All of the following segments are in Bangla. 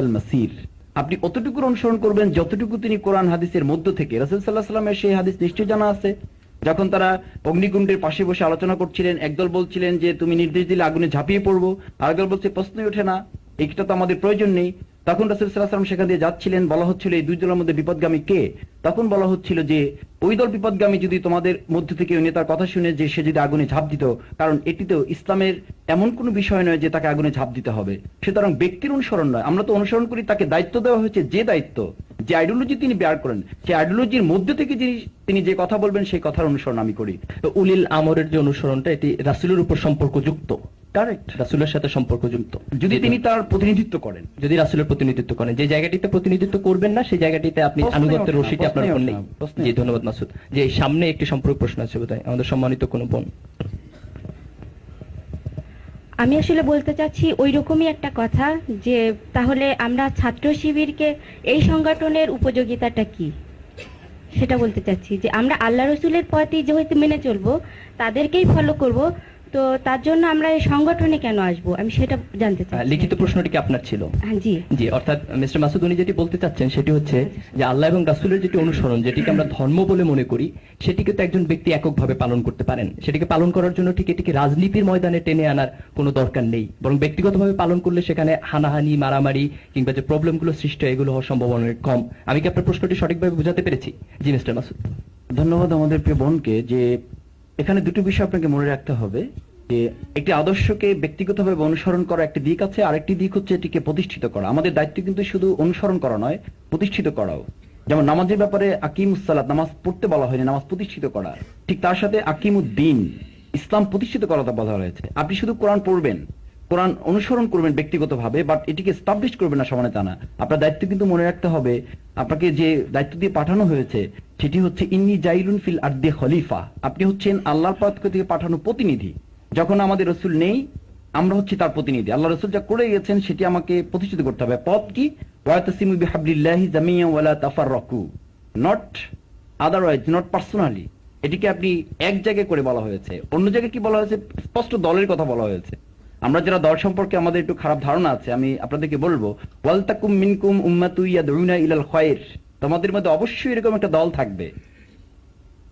মাসির, আপনি অতটুকুর অনুসরণ করবেন যতটুকু তিনি কোরআন হাদিসের মধ্য থেকে, রাসূল সাল্লাল্লাহু আলাইহি ওয়াসাল্লামের সেই হাদিস নিশ্চয় জানা আছে। যখন তারা অগ্নিকুণ্ডের পাশে বসে আলোচনা করছিলেন, একদল বলছিলেন যে তুমি নির্দেশ দিলে আগুনে ঝাঁপিয়ে পড়বো, আরেকদল বলছে প্রশ্নই ওঠে না, এইটা তো আমাদের প্রয়োজন নেই। তখন রাসূল সাল্লাল্লাহু আলাইহি ওয়াসাল্লাম সেখান দিয়ে যাচ্ছিলেন, বলা হচ্ছিল এই দুই দলের মধ্যে বিপদগামী কে? তখন বলা হচ্ছিল যে ওই দল বিপদগামী যদি তোমাদের মধ্য থেকে ওই নেতার কথা শুনে যে সে যদি আগুনে ঝাঁপ দিত, কারণ এটিতেও ইসলামের এমন কোনো বিষয় নয় যে তাকে আগুনে ঝাঁপ দিতে হবে। সুতরাং ব্যক্তির অনুসরণ নয়, আমরা তো অনুসরণ করি, তাকে দায়িত্ব দেওয়া হয়েছে, যে দায়িত্ব, যে আইডিওলজি তিনি বেয়ার করেন, সেই আইডিওলজির মধ্যে থেকে তিনি যে কথা বলবেন সেই কথার অনুসরণ আমি করি। তো উলিল আমরের যে অনুসরণটা, এটি রাসূলের উপর সম্পর্কযুক্ত, কারেক্ট, রাসূলের সাথে সম্পর্কযুক্ত, যদি তিনি তার প্রতিনিধিত্ব করেন, যদি রাসূলের প্রতিনিধিত্ব করেন। যে জায়গাটিতে প্রতিনিধিত্ব করবেন না সেই জায়গাটিতে আপনি আনুগত্যের রশিটি আপনার উপর নেই। জি, ধন্যবাদ মাসুদ। যে সামনে একটি সম্পর্ক প্রশ্ন আছে বোধহয় আমাদের সম্মানিত কোনো বোন। আমি আসলে বলতে চাচ্ছি ওই রকমই একটা কথা, যে তাহলে আমরা ছাত্র শিবিরকে এই সংগঠনের উপযোগিতাটা কি সেটা বলতে চাচ্ছি, যে আমরা আল্লাহ রসুলের পথই যেহেতু মেনে চলবো, তাদেরকেই ফলো করব, তো তার জন্য আমরা এই সংগঠনে কেন আসবো, আমি সেটা জানতে চাই। লিখিত প্রশ্নটি কি আপনার ছিল? জি জি, অর্থাৎ মিস্টার মাসুদ উনি যেটি বলতে চাচ্ছেন সেটি হচ্ছে যে আল্লাহ এবং রাসূলের যেটি অনুসরণ, যেটিকে আমরা ধর্ম বলে মনে করি, সেটিকে তো একজন ব্যক্তি এককভাবে পালন করতে পারেন। সেটিকে পালন করার জন্য ঠিক এটিকে রাজনীতির ময়দানে টেনে আনার কোনো দরকার নেই, বরং ব্যক্তিগতভাবে পালন করলে সেখানে হানাহানি, মারামারি কিংবা যে প্রবলেমগুলো সৃষ্টি হয় এগুলো হওয়ার সম্ভাবনা অনেক কম। আমি কি আপনার প্রশ্নটি সঠিকভাবে বুঝাতে পেরেছি? জি মিস্টার মাসুদ। ধন্যবাদ আমাদের প্রিয় বোনকে। যে এখানে দুটো বিষয় আপনাকে মনে রাখতে হবে, যে একটি আদর্শকে ব্যক্তিগতভাবে অনুসরণ করা একটি দিক আছে, আরেকটি দিক হচ্ছে এটিকে প্রতিষ্ঠিত করা। আমাদের দায়িত্ব কিন্তু শুধু অনুসরণ করা নয়, প্রতিষ্ঠিত করাও। যেমন নামাজের ব্যাপারে আকিমুসসালাত, নামাজ পড়তে বলা হয়নি, নামাজ প্রতিষ্ঠিত করা। ঠিক তার সাথে আকিমুদ্দিন, ইসলাম প্রতিষ্ঠিত করাটা বলা হয়েছে। আপনি শুধু কোরআন পড়বেন, কোরআন অনুসরণ করবেন ব্যক্তিগতভাবে, বাট এটিকে এস্টাবলিশ করবেন না সমানে তা না। আপনার দায়িত্ব কিন্তু মনে রাখতে হবে, আপনাকে যে দায়িত্ব দিয়ে পাঠানো হয়েছে সেটি হচ্ছে ইন্নী জাইলুন ফিল আরদি খলিফা, আপনি হচ্ছেন আল্লাহর পক্ষ থেকে পাঠানো প্রতিনিধি। যখন আমাদের রসুল নেই, আমরা হচ্ছি তার প্রতিনিধি। আল্লাহ রসুল যা করে গেছেন সেটি আমাকে প্রতিষ্ঠিত করতে হবে। পথ কি? ওয়াতাসিমু বিহাবলিল্লাহি জামিআন ওয়ালা তাফাররাকু, নট আদারওয়াইজ, নট পার্সোনালি। এটিকে আপনি এক জায়গায় করে বলা হয়েছে। অন্য জায়গায় কি বলা হয়েছে? স্পষ্ট দলের কথা বলা হয়েছে। আমরা যারা দল সম্পর্কে আমাদের একটু খারাপ ধারণা আছে, আমি আপনাদেরকে বলবো, ওয়ালতাকুম মিনকুম উম্মাতুন ইয়াদউনা ইলাল খায়র, তোমাদের মধ্যে অবশ্যই এরকম একটা দল থাকবে।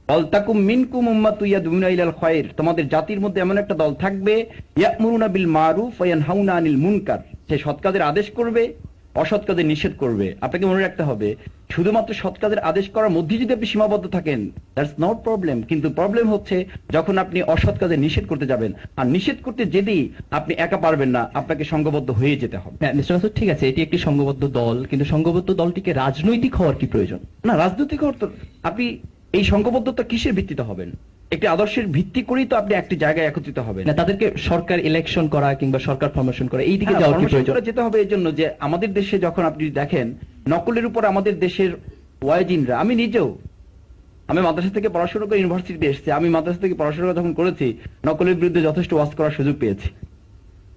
ওয়ালতাকুম মিনকুম উম্মাতুন ইয়াদউনা ইলাল খায়র, তোমাদের জাতির মধ্যে এমন একটা দল থাকবে, ইয়া'মুরুনা বিল মারুফ ওয়া ইয়ানহাউনা আনিল মুনকার, সে সৎ কাজের আদেশ করবে, অসৎ কাজের নিষেধ করবে। আপনাকে মনে রাখতে হবে, শুধুমাত্র সৎ কাজের আদেশ করার মধ্যে যদি আপনি সীমাবদ্ধ থাকেন, দ্যাটস নট প্রবলেম। কিন্তু প্রবলেম হচ্ছে যখন আপনি অসৎ কাজে নিষেধ করতে যাবেন, আর নিষেধ করতে যেতেই আপনি একা পারবেন না, আপনাকে সংঘবদ্ধ হয়ে যেতে হবে। হ্যাঁ মিস্টার মাসুদ, ঠিক আছে, এটি একটি সংঘবদ্ধ দল, কিন্তু সংঘবদ্ধ দলটিকে রাজনৈতিক হওয়ার কি প্রয়োজন? না, রাজনৈতিক অর্থ আপনি এই সংঘবদ্ধতা কিসের ভিত্তিতে হবেন? একটি আদর্শের ভিত্তি করেই তো আপনি একটি জায়গায় একত্রিত হবেন না, তাদেরকে সরকার ইলেকশন করা কিংবা সরকার ফরমেশন করা এই দিকে যাওয়ার কি প্রয়োজন? যেতে হবে এই জন্য যে আমাদের দেশে যখন আপনি দেখেন নকলের উপর আমাদের দেশের ওয়াইজিনরা, আমি নিজেও, আমি মাদ্রাসা থেকে পড়াশোনা করে ইউনিভার্সিটিতে এসেছি, আমি মাদ্রাসা থেকে পড়াশোনা যখন করেছি নকলের বিরুদ্ধে যথেষ্ট ওয়াজ করার সুযোগ পেয়েছি।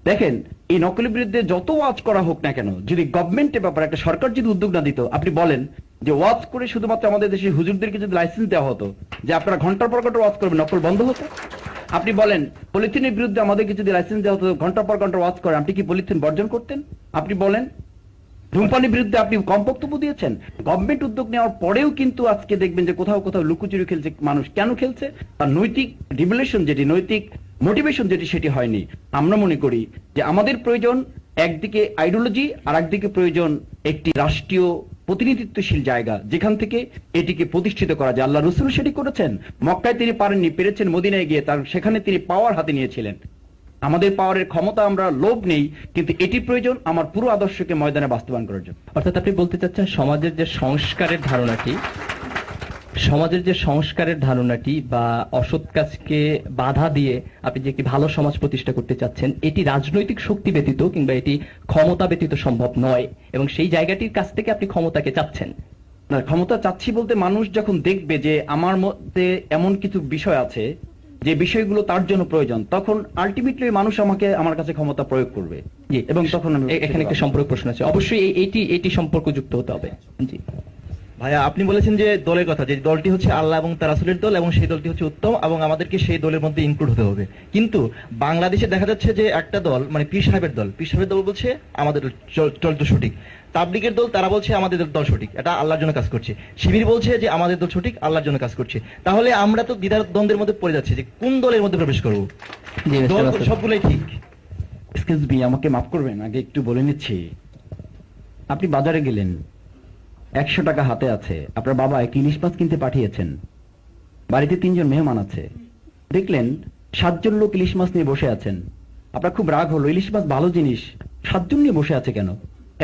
দেখেন, এই নকলের বিরুদ্ধে যত ওয়াজ করা হোক না কেন, যদি গভর্নমেন্টের ব্যাপারে একটা সরকার যদি উদ্যোগ না দিত, আপনি বলেন যে ওয়াজ করে শুধুমাত্র আমাদের দেশের হুজুরদেরকে যদি লাইসেন্স দেওয়া হতো যে আপনারা ঘন্টার পর ঘন্টা ওয়াজ করবেন, নকল বন্ধ হতো। আপনি বলেন পলিথিনের বিরুদ্ধে আমাদেরকে যদি লাইসেন্স দেওয়া হতো, ঘন্টার পর ঘন্টা ওয়াজ করেন, আপনি কি পলিথিন বর্জন করতেন? আপনি বলেন ধূমপানের বিরুদ্ধে আপনি কম বক্তব্য দিয়েছেন। গভর্নমেন্ট উদ্যোগ নেওয়ার পরেও কিন্তু আজকে দেখবেন যে কোথাও কোথাও লুকোচুরি খেলছে মানুষ। কেন খেলছে? তার নৈতিক রিভলিউশন যেটি, নৈতিক মোটিভেশন যেটি, সেটি হয়নি। আমরা মনে করি যে আমাদের প্রয়োজন একদিকে আইডিওলজি, আর একদিকে প্রয়োজন একটি রাষ্ট্রীয় প্রতিনিধিত্বশীল জায়গা যেখান থেকে এটিকে প্রতিষ্ঠিত করা যায়। আল্লাহ রসুল সেটি করেছেন। মক্কায় তিনি পারেননি, পেরেছেন মদিনায় গিয়ে, তার সেখানে তিনি পাওয়ার হাতে নিয়েছিলেন। আমাদের পাওয়ারের ক্ষমতা, আমরা লোভ নেই, কিন্তু এটি প্রয়োজন আমার পুরো আদর্শকে ময়দানে বাস্তবায়ন করার জন্য। অর্থাৎ আপনি বলতে চাচ্ছেন সমাজের যে সংস্কারের ধারণাটি বা অসৎ কাজকে বাধা দিয়ে আপনি যে একটি ভালো সমাজ প্রতিষ্ঠা করতে চাচ্ছেন, এটি রাজনৈতিক শক্তি ব্যতীত কিংবা এটি ক্ষমতা ব্যতীত সম্ভব নয়, এবং সেই জায়গাটির কাছ থেকে আপনি ক্ষমতাকে চাচ্ছেন। না, ক্ষমতা চাচ্ছি বলতে মানুষ যখন দেখবে যে আমার মধ্যে এমন কিছু বিষয় আছে যে বিষয়গুলো তার জন্য প্রয়োজন, তখন আলটিমেটলি মানুষ আমার কাছে ক্ষমতা প্রয়োগ করবে। এবং তখন এখানে একটা সম্পর্ক প্রশ্ন আছে, অবশ্যই এটি সম্পর্ক যুক্ত হতে হবে। জি ভাইয়া আপনি বলেছেন যে দলের কথা, যে দলটি হচ্ছে আল্লাহ এবং তার রাসূলের দল এবং সেই দলটি হচ্ছে উত্তম এবং আমাদেরকে সেই দলের মধ্যে ইনক্লুড হতে হবে। কিন্তু বাংলাদেশে দেখা যাচ্ছে যে একটা দল, মানে পীর সাহেবের দল বলছে আমাদের দল তো সঠিক, তাবলিগের দল তারা বলছে আমাদের দল সঠিক, এটা আল্লাহর জন্য কাজ করছে, শিবির বলছে যে আমাদের দল সঠিক আল্লাহর জন্য কাজ করছে। তাহলে আমরা তো দ্বিধার দ্বন্দ্বের মধ্যে পড়ে যাচ্ছি যে কোন দলের মধ্যে প্রবেশ করবো। জি, মিস্টার দল তো মাসুদ। সবগুলোই ঠিক। এক্সকিউজ মি, আমাকে মাফ করবেন, আগে একটু বলে নিচ্ছি। আপনি বাজারে গেলেন, 100 টাকা হাতে আছে, আপনার বাবা এক ইলিশ মাছ কিনতে পাঠিয়েছেন, বাড়িতে 3 জন মেহমান আছে, দেখলেন 7 জন লোক ইলিশ মাছ নিয়ে বসে আছেন। আপনার খুব রাগ হলো, ইলিশ মাছ ভালো জিনিস, 7 জন নিয়ে বসে আছে কেন?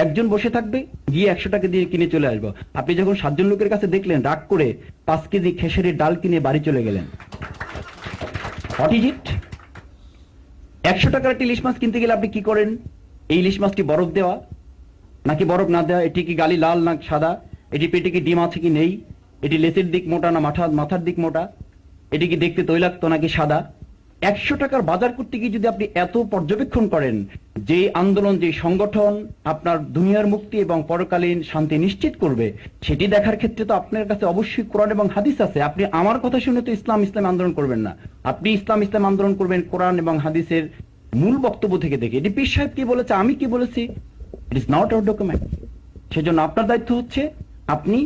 একজন বসে থাকবে, গিয়ে 100 টাকা দিয়ে কিনে চলে আসবো। আপনি যখন 7 জন লোকের কাছে দেখলেন, রাগ করে 5 কেজি খেসারির ডাল কিনে বাড়ি চলে গেলেন। What is it? 100 টাকার একটা ইলিশ মাছ কিনতে গেলে আপনি কি করেন? এই ইলিশ মাছটি বরফ দেওয়া নাকি বরফ না দেওয়া, এটি কি গালি লাল না সাদা, এটি পেটে কি ডিম আছে কি নেই, এটি লেজের দিক মোটা না মাথার দিক মোটা, এটি কি দেখতে তৈলাক্ত নাকি সাদা। 100 টাকার বাজার করতে গিয়ে যদি আপনি এত পর্যবেক্ষণ করেন, যে আন্দোলন, যে সংগঠন আপনার দুনিয়ার মুক্তি এবং পরকালীন শান্তি নিশ্চিত করবে, সেটি দেখার ক্ষেত্রে তো আপনার কাছে অবশ্যই কোরআন এবং হাদিস আছে। আপনি আমার কথা শুনে তো ইসলাম আন্দোলন করবেন না, আপনি ইসলাম আন্দোলন করবেন কোরআন এবং হাদিসের মূল বক্তব্য থেকে দেখে। এটি পীর সাহেব কি বলেছে, আমি কি বলেছি, it is not our document. সেজন্য আপনার দায়িত্ব হচ্ছে আপনি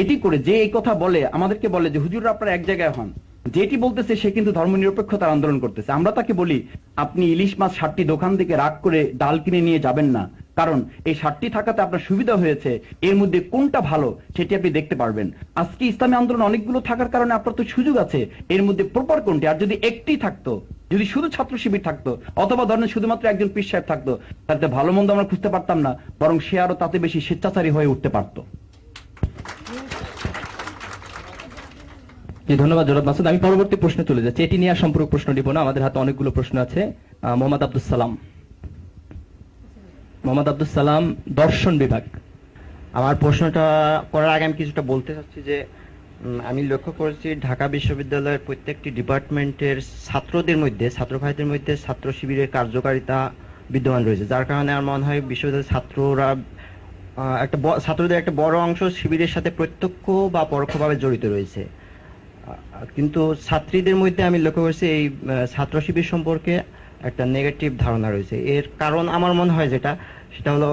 এটি করে, যে এই কথা বলে আমাদেরকে বলে যে হুজুররা আপনারা এক জায়গায় হন, যেটি বলতেছে সে কিন্তু ধর্মনিরপেক্ষতার আন্দোলন করতেছে। আমরা তাকে বলি আপনি ইলিশ মাছ 60টি দোকান থেকে রাগ করে ডাল কিনে নিয়ে যাবেন না, কারণ এই 60টি থাকাতে আপনার সুবিধা হয়েছে, এর মধ্যে কোনটা ভালো সেটি আপনি দেখতে পারবেন। আজকে ইসলামী আন্দোলন অনেকগুলো থাকার কারণে আপনার তো সুযোগ আছে এর মধ্যে প্রপার কোনটি। আর যদি একটি থাকতো, যদি শুধু ছাত্র শিবির থাকতো, অথবা ধরেন শুধুমাত্র একজন পীর সাহেব থাকতো, তাতে ভালো মন্দ আমরা খুঁজতে পারতাম না, বরং সে আরো তাতে বেশি স্বেচ্ছাচারী হয়ে উঠতে পারতো। জি, ধন্যবাদ জনাব মাসুদ। আমি পরবর্তী প্রশ্নে চলে যাচ্ছি, এটি নিয়ে আর সম্পূর্ণ প্রশ্ন নিব না, আমাদের হাতে অনেকগুলো প্রশ্ন আছে। মোহাম্মদ আব্দুল সালাম, দর্শন বিভাগ। আমার প্রশ্নটা করার আগে আমি কিছুটা বলতে চাচ্ছি যে আমি লক্ষ্য করেছি ঢাকা বিশ্ববিদ্যালয়ের প্রত্যেকটি ডিপার্টমেন্টের ছাত্রদের মধ্যে, ছাত্র ভাইদের মধ্যে ছাত্র শিবিরের কার্যকারিতা বিদ্যমান রয়েছে, যার কারণে আমার মনে হয় বিশ্ববিদ্যালয়ের ছাত্ররা ছাত্রদের একটা বড় অংশ শিবিরের সাথে প্রত্যক্ষ বা পরোক্ষভাবে জড়িত রয়েছে। কিন্তু ছাত্রীদের মধ্যে আমি লক্ষ্য করেছি এই ছাত্র শিবির সম্পর্কে একটা নেগেটিভ ধারণা রয়েছে। এর কারণ আমার মনে হয় সেটা হলো